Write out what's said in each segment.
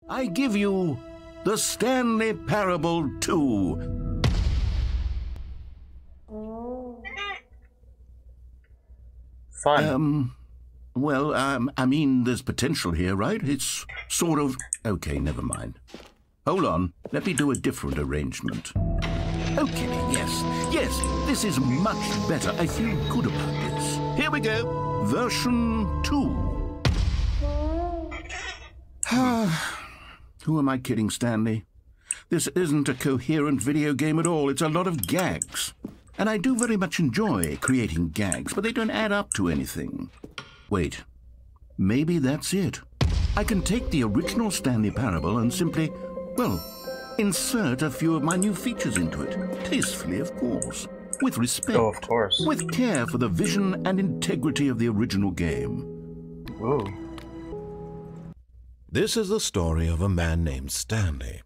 I give you the Stanley Parable 2. Fun. Well, I mean, there's potential here, right? It's sort of... Okay, never mind. Hold on. Let me do a different arrangement. Okay, yes, this is much better. I feel good about this. Here we go. Version 2. Who am I kidding, Stanley? This isn't a coherent video game at all. It's a lot of gags. And I do very much enjoy creating gags, but they don't add up to anything. Wait, maybe that's it. I can take the original Stanley Parable and simply, well, insert a few of my new features into it. Tastefully, of course. With respect. Oh, of course. With care for the vision and integrity of the original game. Ooh. This is the story of a man named Stanley.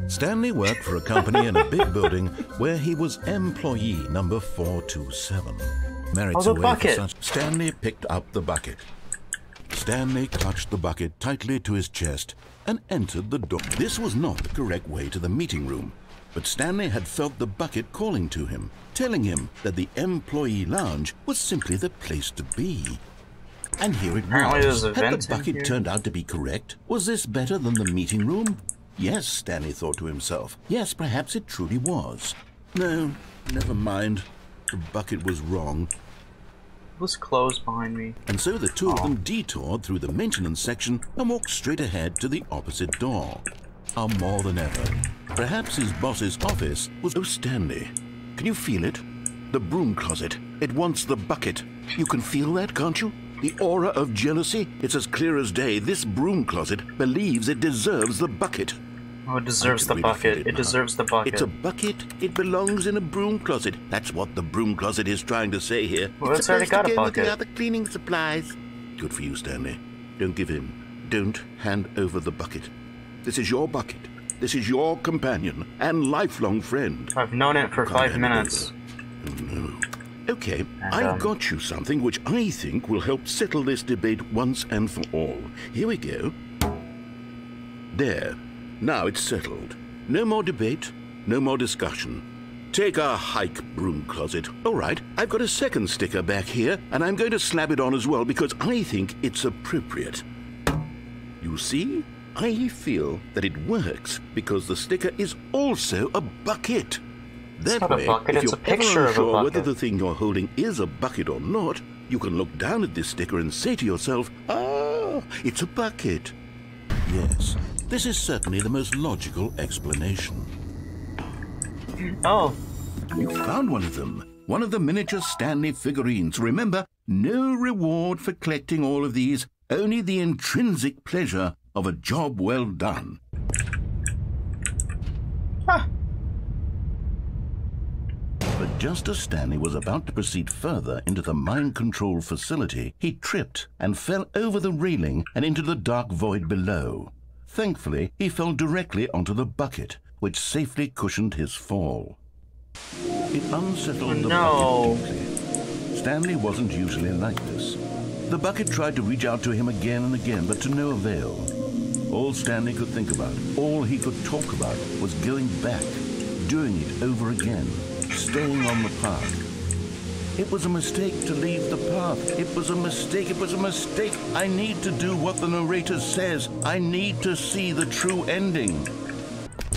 Stanley worked for a company in a big building where he was employee number 427. Merits the away bucket. for such. Stanley picked up the bucket. Stanley clutched the bucket tightly to his chest and entered the door. This was not the correct way to the meeting room, but Stanley had felt the bucket calling to him, telling him that the employee lounge was simply the place to be. And here it was. Had the bucket turned out to be correct? Was this better than the meeting room? Yes, Stanley thought to himself. Yes, perhaps it truly was. No, never mind. The bucket was wrong. It was closed behind me. And so the two of them detoured through the maintenance section and walked straight ahead to the opposite door. More than ever. Perhaps his boss's office was... Oh, Stanley, can you feel it? The broom closet. It wants the bucket. You can feel that, can't you? The aura of jealousy? It's as clear as day. This broom closet believes it deserves the bucket. Oh, it deserves the bucket. It deserves the bucket. It's a bucket. It belongs in a broom closet. That's what the broom closet is trying to say here. Well, it's already got a bucket. With the other cleaning supplies. Good for you, Stanley. Don't give in. Don't hand over the bucket. This is your bucket. This is your companion and lifelong friend. I've known it for 5 minutes. Oh, no. Okay, I've got you something which I think will help settle this debate once and for all. Here we go. There. Now it's settled. No more debate, no more discussion. Take a hike, broom closet. All right, I've got a second sticker back here, and I'm going to slap it on as well because I think it's appropriate. You see? I feel that it works because the sticker is also a bucket. That way, if you're ever unsure whether the thing you're holding is a bucket or not, you can look down at this sticker and say to yourself, ah, it's a bucket. Yes, this is certainly the most logical explanation. Oh. You found one of them. One of the miniature Stanley figurines. Remember, no reward for collecting all of these, only the intrinsic pleasure of a job well done. Huh. But just as Stanley was about to proceed further into the mind control facility, he tripped and fell over the railing and into the dark void below. Thankfully, he fell directly onto the bucket, which safely cushioned his fall. It unsettled the bucket deeply. Stanley wasn't usually like this. The bucket tried to reach out to him again and again, but to no avail. All Stanley could think about, all he could talk about, was going back, doing it over again, staying on the path. It was a mistake to leave the path. It was a mistake. It was a mistake. I need to do what the narrator says. I need to see the true ending.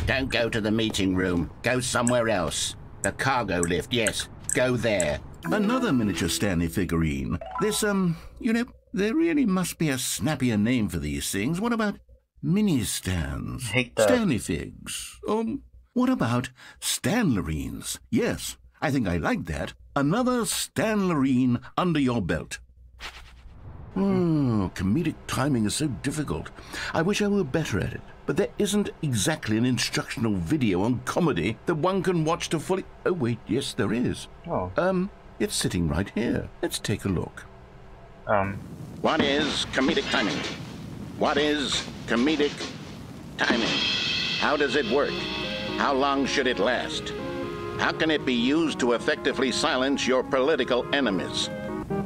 Don't go to the meeting room. Go somewhere else. The cargo lift, yes. Go there. Another miniature Stanley figurine. This, you know, there really must be a snappier name for these things. What about mini-stands? Hate that. Stanley figs. What about Stanlurines? Yes, I think I like that. Another Stanlurine under your belt. Comedic timing is so difficult. I wish I were better at it. But there isn't exactly an instructional video on comedy that one can watch to fully... Oh, wait, yes, there is. Oh. It's sitting right here. Let's take a look. What is comedic timing? What is comedic timing? How does it work? How long should it last? How can it be used to effectively silence your political enemies?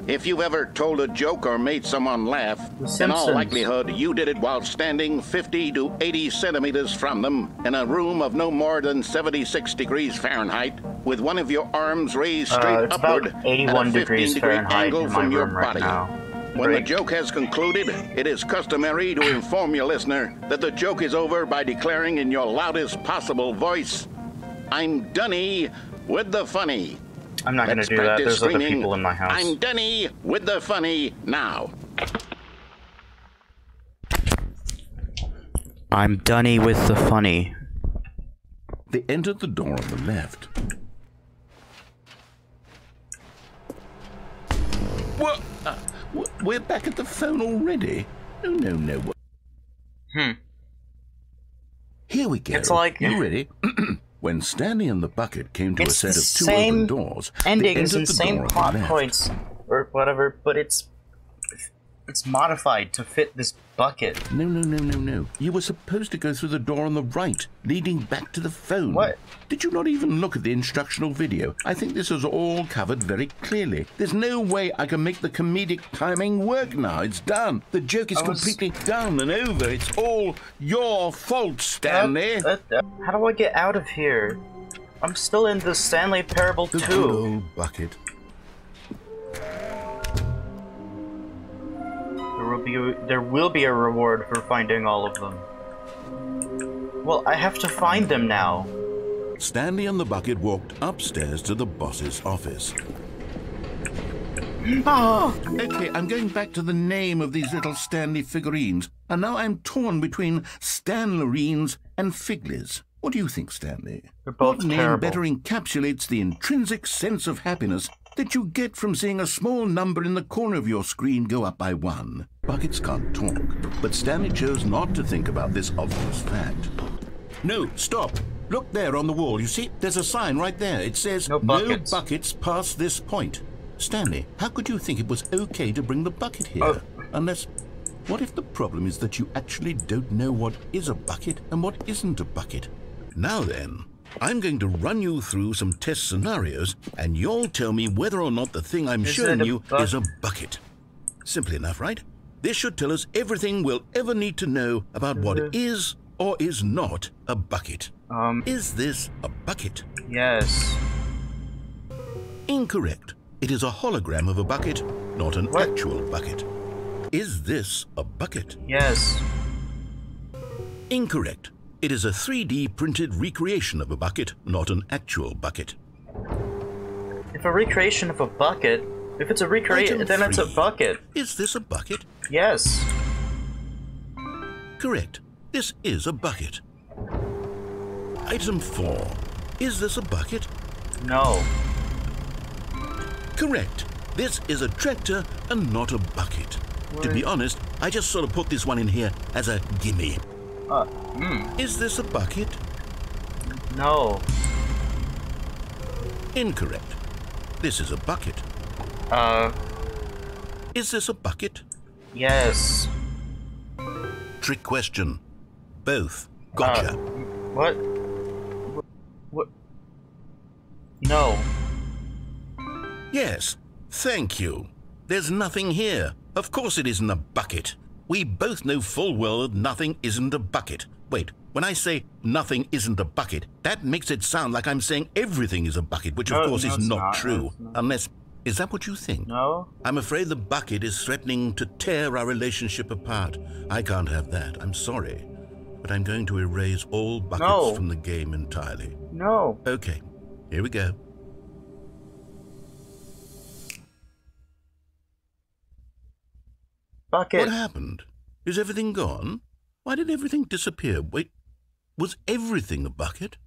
If you've ever told a joke or made someone laugh, in all likelihood, you did it while standing 50 to 80 centimeters from them in a room of no more than 76 degrees Fahrenheit, with one of your arms raised straight upward about 81 at a degrees 15-degree Fahrenheit angle in my from your room right body. now. When the joke has concluded, it is customary to inform your listener that the joke is over by declaring in your loudest possible voice, "I'm Dunny with the funny." I'm not going to Let's do that. practice There's other screaming, people in my house. "I'm Dunny with the funny" now. I'm Dunny with the funny. They entered the door on the left. What? We're back at the phone already? No. Here we go. It's like... You ready? When Stanley and the bucket came to a set of two same open doors, endings they and entered the same door on the plot left. points or whatever, but it's modified to fit this bucket. No. You were supposed to go through the door on the right, leading back to the phone. What? Did you not even look at the instructional video? I think this is all covered very clearly. There's no way I can make the comedic timing work now. It's done. The joke is completely done and over. It's all your fault, Stanley. How do I get out of here? I'm still in the Stanley Parable 2. The good old bucket. There will be a reward for finding all of them. Well, I have to find them now. Stanley and the bucket walked upstairs to the boss's office. Oh! Okay, I'm going back to the name of these little Stanley figurines, and now I'm torn between Stanlurines and Figleys. What do you think, Stanley? They're both what name terrible. better encapsulates the intrinsic sense of happiness that you get from seeing a small number in the corner of your screen go up by 1? Buckets can't talk, but Stanley chose not to think about this obvious fact. No, stop. Look there on the wall. You see, there's a sign right there. It says, No buckets past this point. Stanley, how could you think it was okay to bring the bucket here? Unless, what if the problem is that you actually don't know what is a bucket and what isn't a bucket? Now then, I'm going to run you through some test scenarios, and you'll tell me whether or not the thing I'm showing you is a bucket. Simple enough, right? This should tell us everything we'll ever need to know about what is or is not a bucket. Is this a bucket? Yes. Incorrect. It is a hologram of a bucket, not an actual bucket. Is this a bucket? Yes. Incorrect. It is a 3D printed recreation of a bucket, not an actual bucket. If a recreation of a bucket, if it's a recreation, then it's a bucket. Is this a bucket? Yes. Correct. This is a bucket. Item 4. Is this a bucket? No. Correct. This is a tractor and not a bucket. To be honest, I just sort of put this one in here as a gimme. Is this a bucket? No. Incorrect. This is a bucket. Is this a bucket? Yes. Trick question. Both. Gotcha. What? What? No. Yes. Thank you. There's nothing here. Of course it isn't a bucket. We both know full well that nothing isn't a bucket. Wait, when I say nothing isn't a bucket, that makes it sound like I'm saying everything is a bucket, which of course is not true. Unless, is that what you think? No. I'm afraid the bucket is threatening to tear our relationship apart. I can't have that. I'm sorry. But I'm going to erase all buckets from the game entirely. No. Okay, here we go. Bucket. What happened? Is everything gone? Why did everything disappear? Wait, was everything a bucket?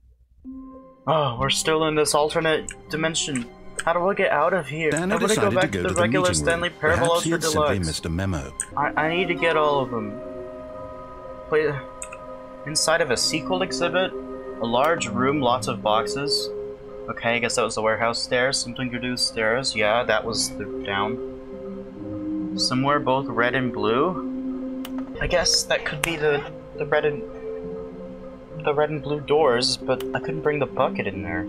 Oh, we're still in this alternate dimension. How do I get out of here? Stanley I'm gonna go back to the regular meeting Stanley room. Parable Perhaps he Ultra had simply Deluxe. missed a memo. I need to get all of them. Inside of a sequel exhibit, a large room, lots of boxes. Okay, I guess that was the warehouse stairs. Something to do with stairs. Yeah, that was the down. Somewhere both red and blue. I guess that could be the red and blue doors, but I couldn't bring the bucket in there.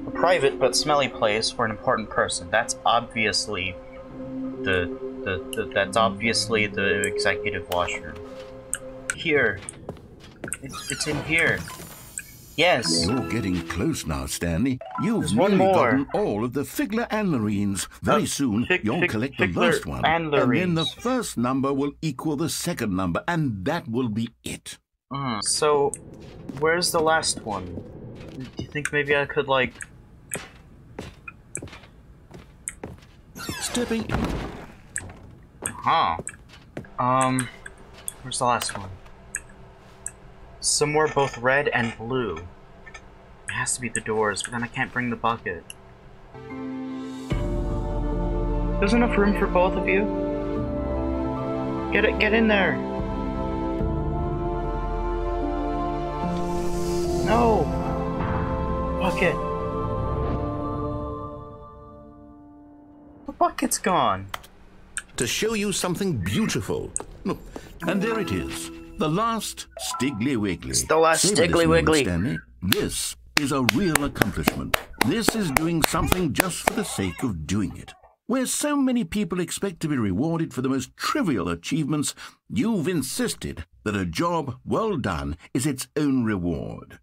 A private but smelly place for an important person. That's obviously that's obviously the executive washroom. Here. It's in here. Yes. You're getting close now, Stanley. You've There's one nearly more. gotten all of the Figlureanlurines. Very soon, you'll collect the last one. And then the first number will equal the second number, and that will be it. So, where's the last one? Do you think maybe I could, like... Stepping... Huh. Where's the last one? Somewhere both red and blue. It has to be the doors, but then I can't bring the bucket. There's enough room for both of you? Get in there! No! Bucket! The bucket's gone! To show you something beautiful. Look, and there it is. The last Stiggley-Wiggley. It's the last Savor this Stiggley-Wiggley. moment, Stanley. This is a real accomplishment. This is doing something just for the sake of doing it. Where so many people expect to be rewarded for the most trivial achievements, you've insisted that a job well done is its own reward.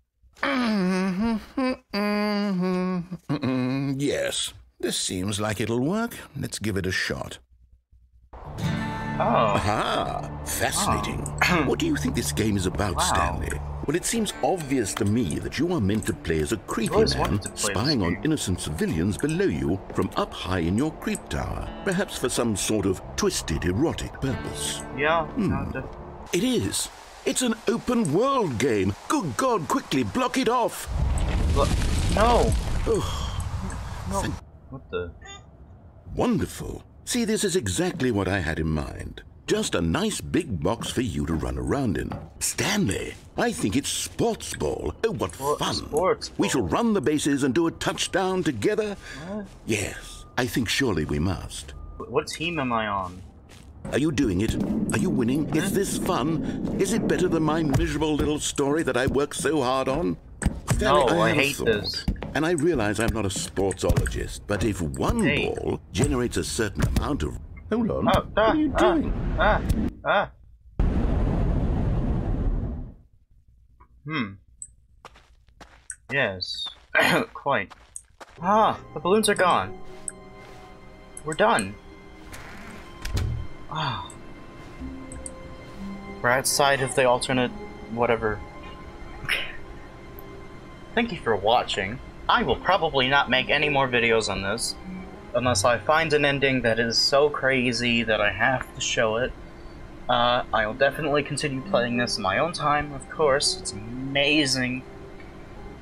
Yes, this seems like it'll work. Let's give it a shot. Oh. Aha! Fascinating. What do you think this game is about, Stanley? Well, it seems obvious to me that you are meant to play as a creepy man, spying on innocent civilians below you from up high in your creep tower, perhaps for some sort of twisted, erotic purpose. Yeah. It is. It's an open world game. Good God, quickly block it off. No. No. What the? Wonderful. See, this is exactly what I had in mind. Just a nice big box for you to run around in. Stanley, I think it's sports ball. Oh, what fun. Sports ball. We shall run the bases and do a touchdown together. Yes, I think surely we must. What team am I on? Are you doing it? Are you winning? Is this fun? Is it better than my miserable little story that I worked so hard on? No, Stanley, I hate this. And I realize I'm not a sportsologist, but if one ball generates a certain amount of... Hold on. What are you doing? Yes. Quite. The balloons are gone. We're done. We're outside of the alternate whatever. Thank you for watching. I will probably not make any more videos on this, unless I find an ending that is so crazy that I have to show it. I will definitely continue playing this in my own time, of course. It's amazing.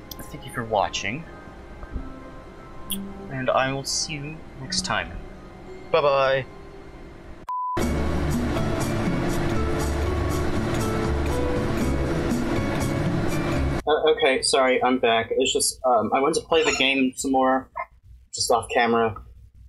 Thank you for watching. And I will see you next time. Bye-bye. Okay, sorry, I'm back. It's just, I went to play the game some more, just off camera,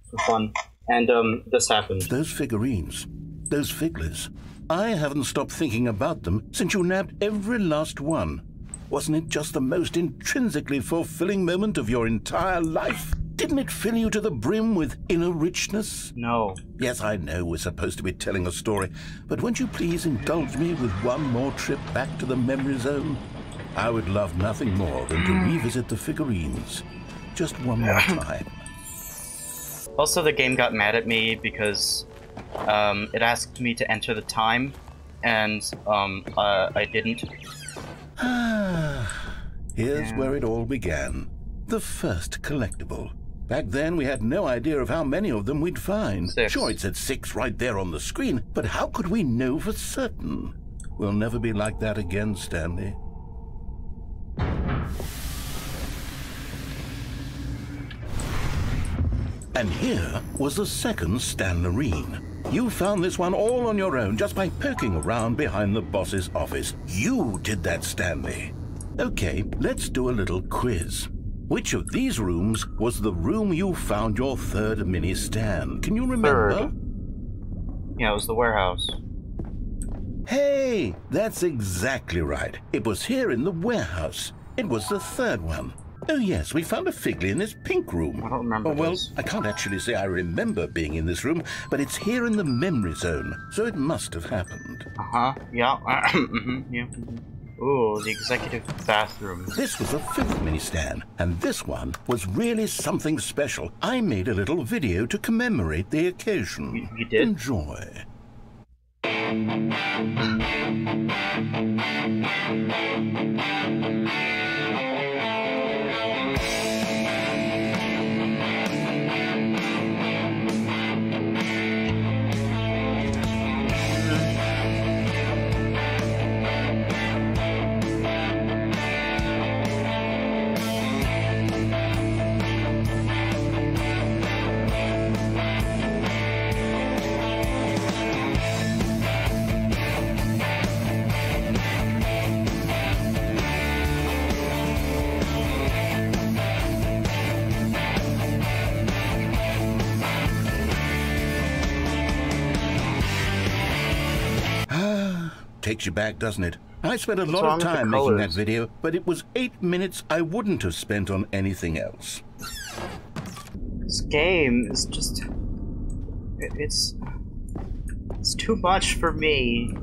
for fun, and, this happened. Those figurines, those Figleys, I haven't stopped thinking about them since you nabbed every last one. Wasn't it just the most intrinsically fulfilling moment of your entire life? Didn't it fill you to the brim with inner richness? No. Yes, I know we're supposed to be telling a story, but won't you please indulge me with one more trip back to the memory zone? I would love nothing more than to revisit the figurines. Just one more time. Also, the game got mad at me because it asked me to enter the time, and I didn't. Here's where it all began. The first collectible. Back then, we had no idea of how many of them we'd find. 6. Sure, it said 6 right there on the screen, but how could we know for certain? We'll never be like that again, Stanley. And here was the second Stanlurine. You found this one all on your own just by poking around behind the boss's office. You did that, Stanley. Okay, let's do a little quiz. Which of these rooms was the room you found your third mini Stan? Can you remember? Yeah, it was the warehouse. Hey, that's exactly right. It was here in the warehouse. It was the third one. Oh yes, we found a Figley in this pink room. I don't remember well, this. I can't actually say I remember being in this room, but it's here in the memory zone, so it must have happened. Yeah. Yeah. Ooh, the executive bathroom. This was a fifth mini Stan, and this one was really something special. I made a little video to commemorate the occasion. You did? Enjoy. Takes you back, doesn't it? I spent a lot of time making that video, but it was 8 minutes I wouldn't have spent on anything else. This game is just... It's too much for me.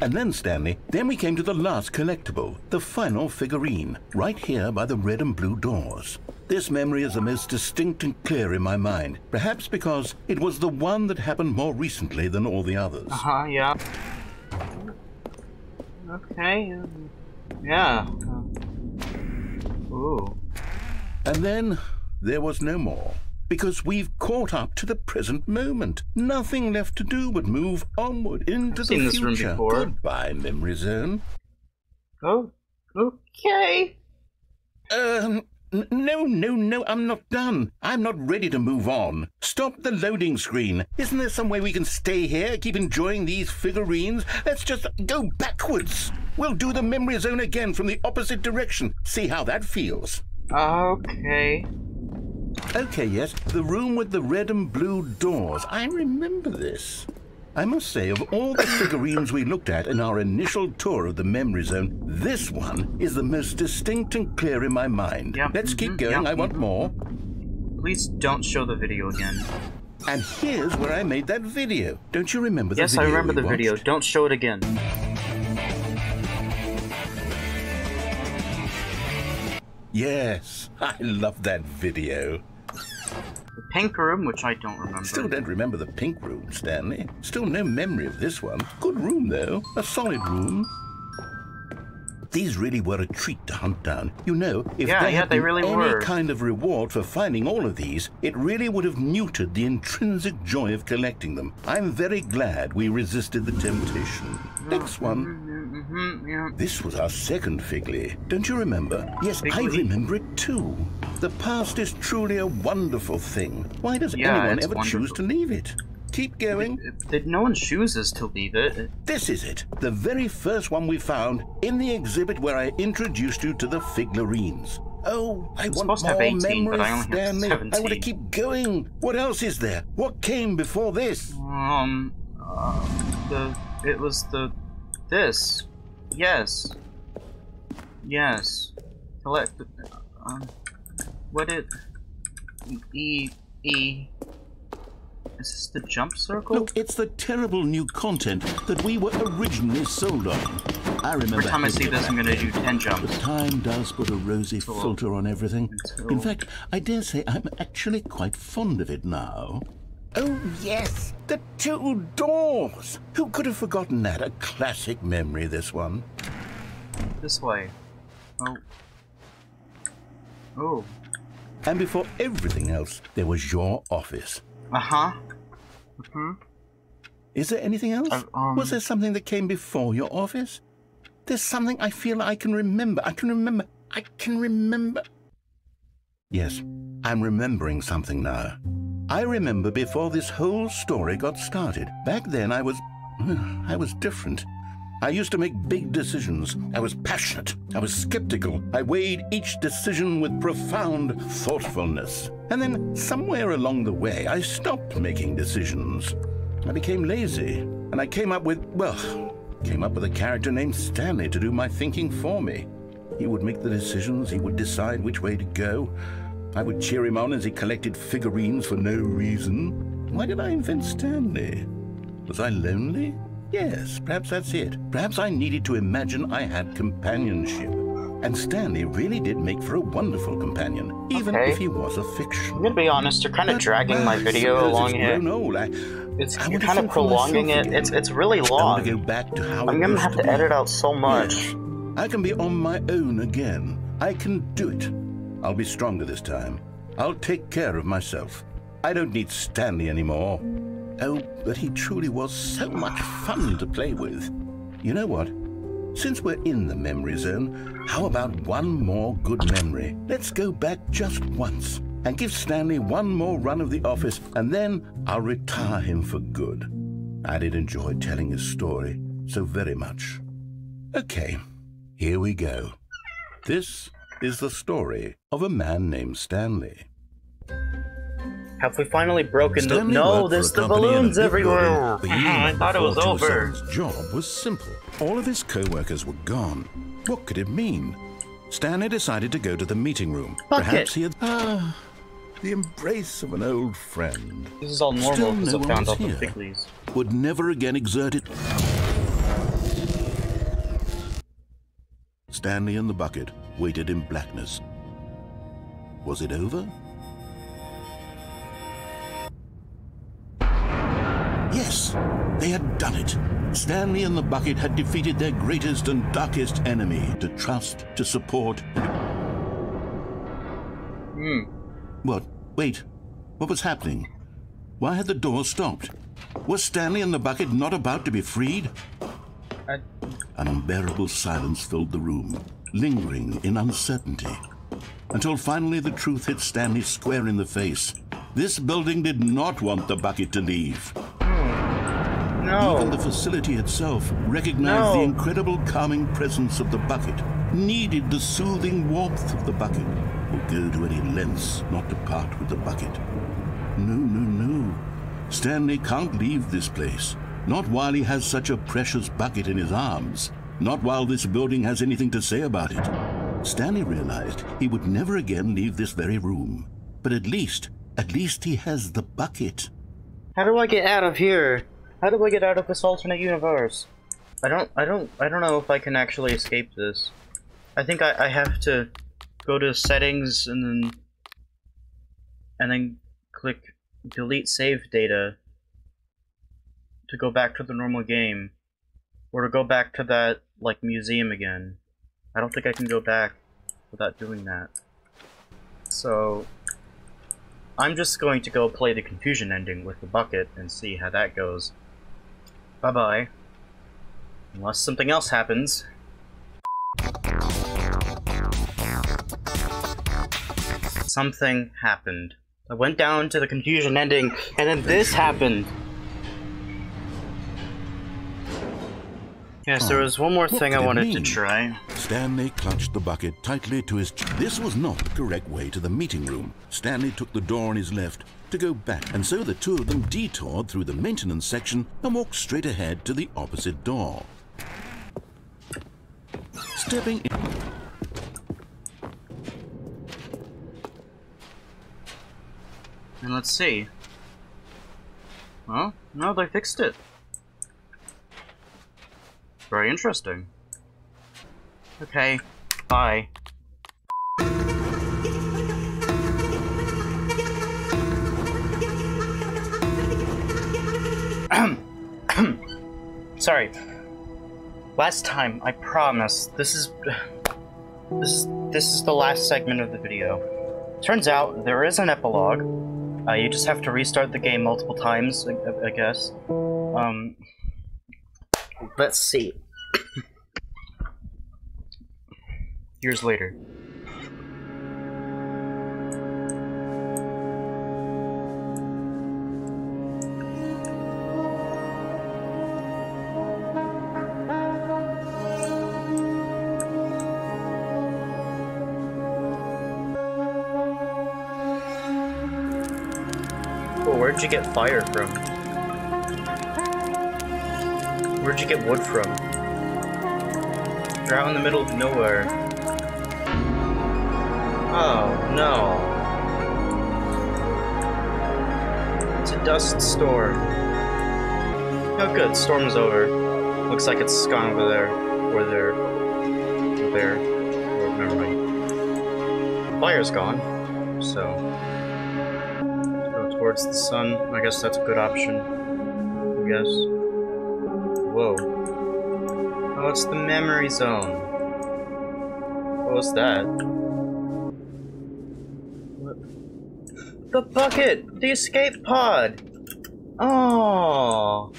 And then, Stanley, then we came to the last collectible, the final figurine, right here by the red and blue doors. This memory is the most distinct and clear in my mind, perhaps because it was the one that happened more recently than all the others. Yeah. Okay, yeah. Ooh. And then there was no more, because we've caught up to the present moment. Nothing left to do but move onward into the future. I've seen this room before. Goodbye, memory zone. Oh, okay. No, I'm not done. I'm not ready to move on. Stop the loading screen. Isn't there some way we can stay here, keep enjoying these figurines? Let's just go backwards. We'll do the memory zone again from the opposite direction. See how that feels. Okay. Okay, yes, the room with the red and blue doors. I remember this. I must say, of all the figurines we looked at in our initial tour of the memory zone, this one is the most distinct and clear in my mind. Yep. Let's keep going. I want more. Please don't show the video again. And here's where I made that video. Don't you remember the video? Yes, I remember the video. Don't show it again. Yes, I love that video. The pink room, which I don't remember. Still don't remember the pink room, Stanley. Still no memory of this one. Good room, though. A solid room. These really were a treat to hunt down. You know, if there had been any kind of reward for finding all of these, it really would have neutered the intrinsic joy of collecting them. I'm very glad we resisted the temptation. Next one. This was our second Figley. Don't you remember? Yes, I remember it too. The past is truly a wonderful thing. Why does anyone ever choose to leave it? Keep going. No one chooses to leave it. This is it. The very first one we found in the exhibit where I introduced you to the Figurines. Oh, I want more memories, Stanley. I want to keep going. What else is there? What came before this? This. Yes. Collect. Is this the jump circle? Look, it's the terrible new content that we were originally sold on. I remember. Every time I see this, I'm going to do 10 jumps. But time does put a rosy filter on everything. In fact, I dare say I'm actually quite fond of it now. Oh, yes, the two doors. Who could have forgotten that? A classic memory, this one. This way. Oh. And before everything else, there was your office. Is there anything else? Was there something that came before your office? There's something I feel I can remember. I can remember. Yes, I'm remembering something now. I remember before this whole story got started. Back then I was different. I used to make big decisions. I was passionate. I was skeptical. I weighed each decision with profound thoughtfulness. And then somewhere along the way, I stopped making decisions. I became lazy, and I came up with a character named Stanley to do my thinking for me. He would make the decisions, he would decide which way to go. I would cheer him on as he collected figurines for no reason. Why did I invent Stanley? Was I lonely? Yes, perhaps that's it. Perhaps I needed to imagine I had companionship. And Stanley really did make for a wonderful companion, even if he was a fiction. I'm gonna be honest, you're kind of dragging my video along here. You're kind of prolonging it. It's really long. I'm gonna have to edit out so much. Yes. I can be on my own again. I can do it. I'll be stronger this time. I'll take care of myself. I don't need Stanley anymore. Oh, but he truly was so much fun to play with. You know what? Since we're in the memory zone, how about one more good memory? Let's go back just once and give Stanley one more run of the office, and then I'll retire him for good. I did enjoy telling his story so very much. Okay, here we go. This is the story of a man named Stanley. Have we finally broken the... No, there's the balloons everywhere! I thought it was over. His job was simple. All of his co-workers were gone. What could it mean? Stanley decided to go to the meeting room. Perhaps he had... the embrace of an old friend. This is all normal because I found out the Figleys. Would never again exert it. Stanley and the bucket waited in blackness. Was it over? Yes, they had done it. Stanley and the bucket had defeated their greatest and darkest enemy. To trust, to support. What? Wait. What was happening? Why had the door stopped? Was Stanley and the bucket not about to be freed? An unbearable silence filled the room, lingering in uncertainty. Until finally the truth hit Stanley square in the face. This building did not want the bucket to leave. No. Even the facility itself recognized the incredible calming presence of the bucket, needed the soothing warmth of the bucket, would go to any lengths not to part with the bucket. No, no, no. Stanley can't leave this place. Not while he has such a precious bucket in his arms. Not while this building has anything to say about it. Stanley realized he would never again leave this very room. But at least he has the bucket. How do I get out of here? How do I get out of this alternate universe? I don't know if I can actually escape this. I think I have to go to settings and then click delete save data to go back to the normal game, or to go back to that like museum again. I don't think I can go back without doing that. So I'm just going to go play the confusion ending with the bucket and see how that goes. Bye-bye. Unless something else happens. Something happened. I went down to the confusion ending, and then this happened! Yes, there was one more thing I wanted to try. Stanley clutched the bucket tightly to his chest. This was not the correct way to the meeting room. Stanley took the door on his left to go back, and so the two of them detoured through the maintenance section and walked straight ahead to the opposite door. Stepping in... And let's see. Well, no, they fixed it. Very interesting. Okay, bye. Sorry. Last time, I promise, this is the last segment of the video. Turns out, there is an epilogue. You just have to restart the game multiple times, I guess. Let's see. Years later. Well, where'd you get fire from? Where'd you get wood from? You're out in the middle of nowhere. Oh, no. It's a dust storm. Oh good, storm's over. Looks like it's gone over there. Or there. Over there. Oh, never mind. Fire's gone, so... go towards the sun. I guess that's a good option. I guess. Whoa. Oh, it's the memory zone. What was that? What? The bucket! The escape pod! Oh.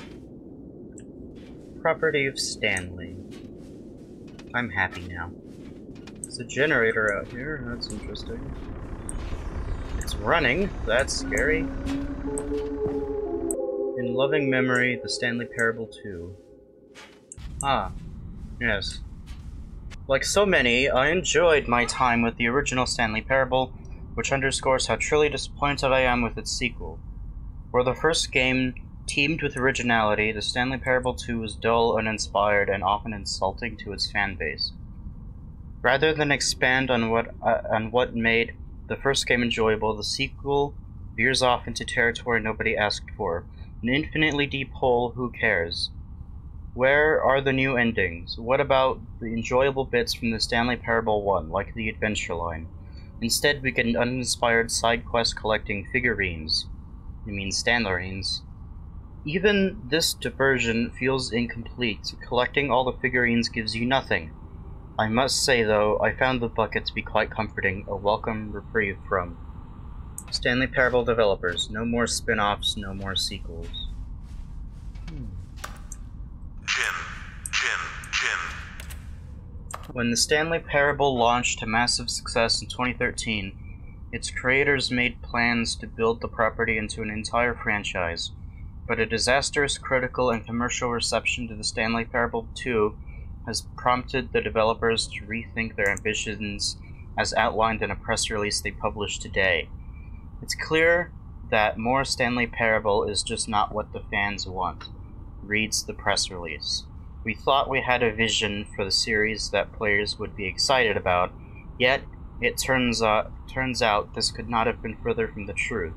Property of Stanley. I'm happy now. There's a generator out here. That's interesting. It's running. That's scary. In loving memory, the Stanley Parable 2. Ah. Yes. Like so many, I enjoyed my time with the original Stanley Parable, which underscores how truly disappointed I am with its sequel. For the first game teamed with originality, the Stanley Parable 2 was dull, uninspired, and often insulting to its fanbase. Rather than expand on what made the first game enjoyable, the sequel veers off into territory nobody asked for. An infinitely deep hole, who cares? Where are the new endings? What about the enjoyable bits from the Stanley Parable 1, like the adventure line? Instead, we get an uninspired side quest collecting figurines. I mean Stanlurines. Even this diversion feels incomplete. Collecting all the figurines gives you nothing. I must say, though, I found the bucket to be quite comforting, a welcome reprieve from Stanley Parable developers. No more spin-offs, no more sequels. When the Stanley Parable launched to massive success in 2013, its creators made plans to build the property into an entire franchise, but a disastrous critical and commercial reception to the Stanley Parable 2 has prompted the developers to rethink their ambitions as outlined in a press release they published today. It's clear that more Stanley Parable is just not what the fans want, reads the press release. We thought we had a vision for the series that players would be excited about, yet it turns out this could not have been further from the truth.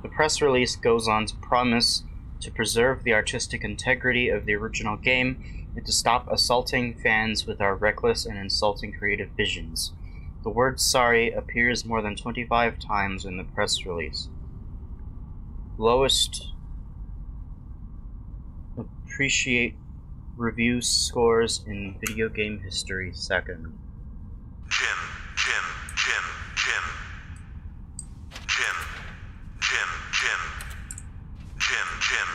The press release goes on to promise to preserve the artistic integrity of the original game and to stop assaulting fans with our reckless and insulting creative visions. The word sorry appears more than 25 times in the press release. Lowest appreciate review scores in video game history second.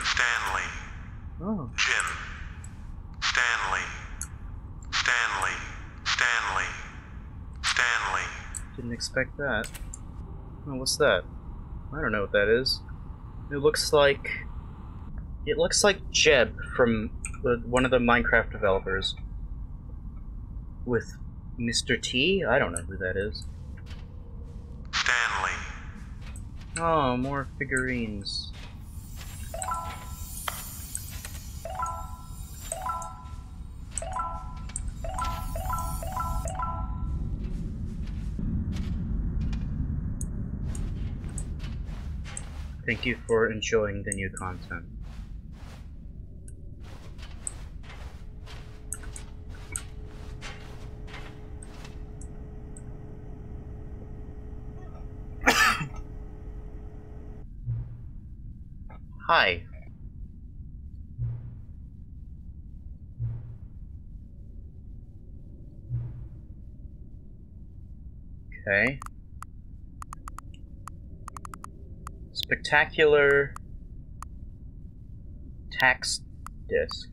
Stanley. Oh. Stanley. Didn't expect that. Oh, what's that? I don't know what that is. It looks like Jeb from one of the Minecraft developers. With Mr. T? I don't know who that is. Stanley. Oh, more figurines. Thank you for enjoying the new content. Hi. Okay. Spectacular tax disc.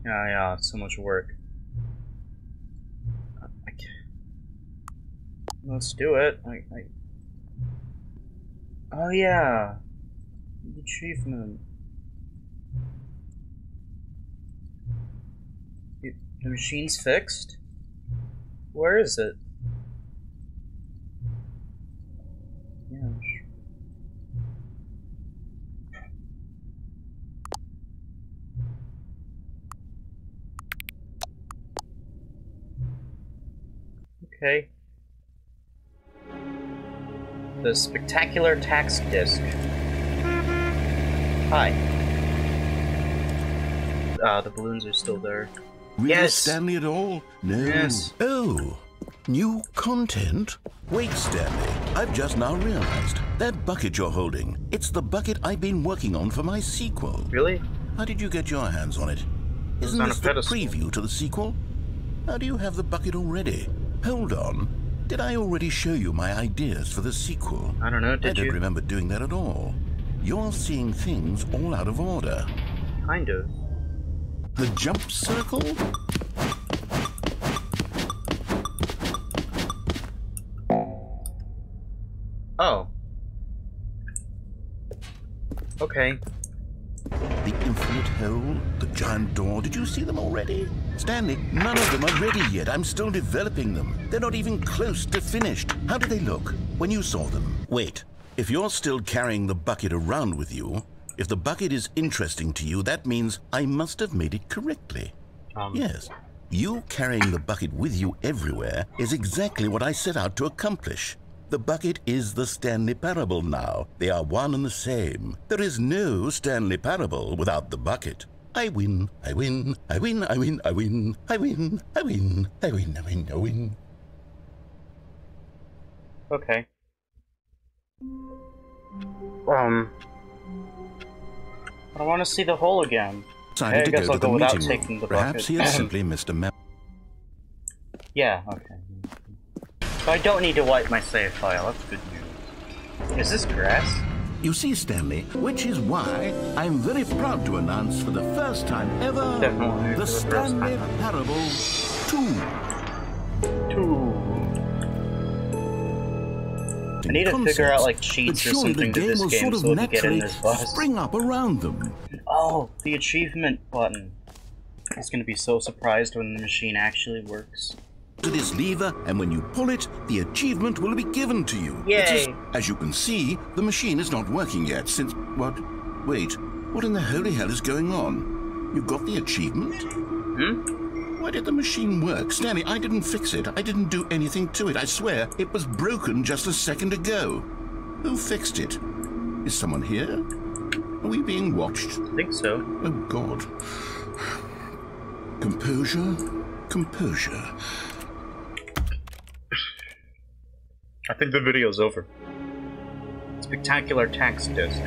Yeah, so much work. Let's do it. Oh yeah, achievement. The machine's fixed? Where is it? Yeah. Okay. The spectacular tax disc. Hi. The balloons are still there. Really, Yes! Stanley, at all? No. Yes. Oh, new content? Wait, Stanley, I've just now realized. That bucket you're holding, it's the bucket I've been working on for my sequel. Really? How did you get your hands on it? Isn't on a this the pedestal. preview to the sequel? How do you have the bucket already? Hold on. Did I already show you my ideas for the sequel? I don't know, I did don't you? remember doing that at all. You're seeing things all out of order. Kind of. The jump circle? Oh. Okay. The infinite hole? The giant door? Did you see them already? Stanley, none of them are ready yet. I'm still developing them. They're not even close to finished. How did they look when you saw them? Wait, if you're still carrying the bucket around with you, if the bucket is interesting to you, that means I must have made it correctly. Yes. You carrying the bucket with you everywhere is exactly what I set out to accomplish. The bucket is the Stanley Parable now. They are one and the same. There is no Stanley Parable without the bucket. I win, I win, I win, I win, I win, I win, I win, I win, I win, I win. Okay. I want to see the hole again. Decided to guess go I'll to the go without meeting taking room. the Perhaps he bucket. had simply missed a memo. Yeah, okay. So I don't need to wipe my save file, that's good news. Is this grass? You see, Stanley, which is why I'm very proud to announce for the first time ever Definitely for the the first Stanley time. Parable 2. I need to figure out like cheats or something to the game this will game sort of so we can get in naturally this bus. spring up around them. Oh, the achievement button. He's gonna be so surprised when the machine actually works. To this lever, and when you pull it, the achievement will be given to you. Yay! It is, as you can see, the machine is not working yet since... What? Wait, what in the holy hell is going on? You got the achievement? Why did the machine work? Stanley, I didn't fix it. I didn't do anything to it. I swear, it was broken just a second ago. Who fixed it? Is someone here? Are we being watched? I think so. Oh, God. Composure, composure. I think the video's over. Spectacular tax disc.